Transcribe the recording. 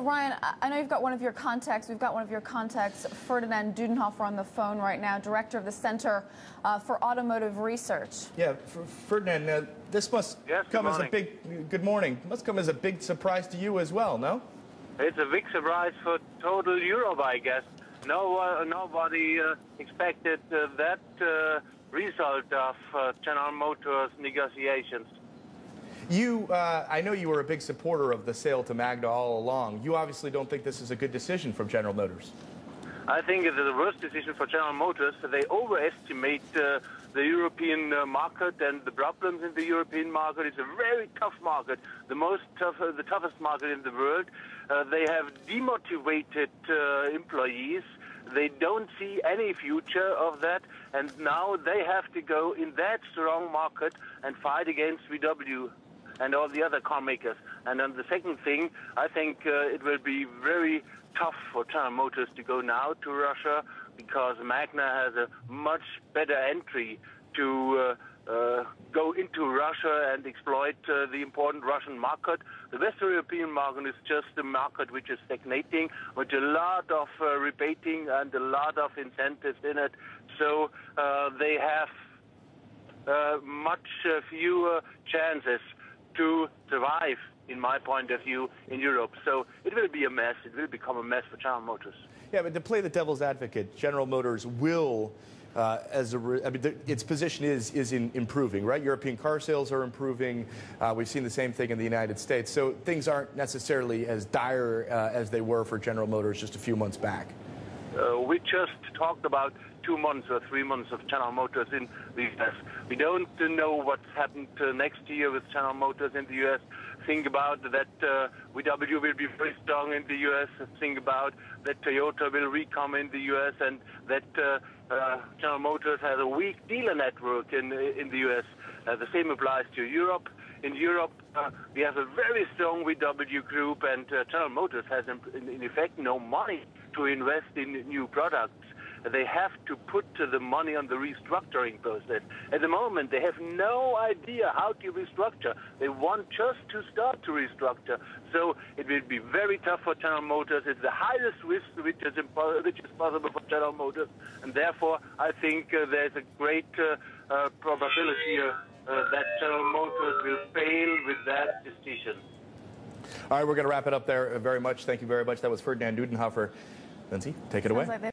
Ryan, I know you've got one of your contacts. We've got one of your contacts, Ferdinand Dudenhoeffer, on the phone right now, director of the Center for Automotive Research. Yeah, Ferdinand, this must come as a big. Good morning. Must come as a big surprise to you as well, no? It's a big surprise for total Europe, I guess. Nobody expected that result of General Motors negotiations. I know you were a big supporter of the sale to Magna all along. You obviously don't think this is a good decision from General Motors. I think it's the worst decision for General Motors. They overestimate the European market and the problems in the European market. It's a very tough market, the toughest market in the world. They have demotivated employees. They don't see any future of that, and now they have to go in that strong market and fight against VW and all the other car makers. And then the second thing, I think it will be very tough for General Motors to go now to Russia, because Magna has a much better entry to go into Russia and exploit the important Russian market. The Western European market is just a market which is stagnating, with a lot of rebating and a lot of incentives in it. So they have much fewer chances to survive, in my point of view, in Europe. So it will be a mess. It will become a mess for General Motors. Yeah, but to play the devil's advocate, General Motors will, its position is improving, right? European car sales are improving. We've seen the same thing in the United States. So things aren't necessarily as dire as they were for General Motors just a few months back. We just talked about 2 months or 3 months of General Motors in the U.S. We don't know what's happened next year with General Motors in the U.S. Think about that VW will be very strong in the U.S. Think about that Toyota will recome in the U.S. and that General Motors has a weak dealer network in the U.S. The same applies to Europe. In Europe, we have a very strong VW group, and General Motors has, in effect, no money to invest in new products. They have to put the money on the restructuring process. At the moment, they have no idea how to restructure. They want just to start to restructure. So it will be very tough for General Motors. It's the highest risk which is possible for General Motors. And therefore, I think there's a great probability that General Motors will fail with that decision. All right, we're going to wrap it up there very much. Thank you very much. That was Ferdinand Dudenhoeffer. Lindsay, take it away.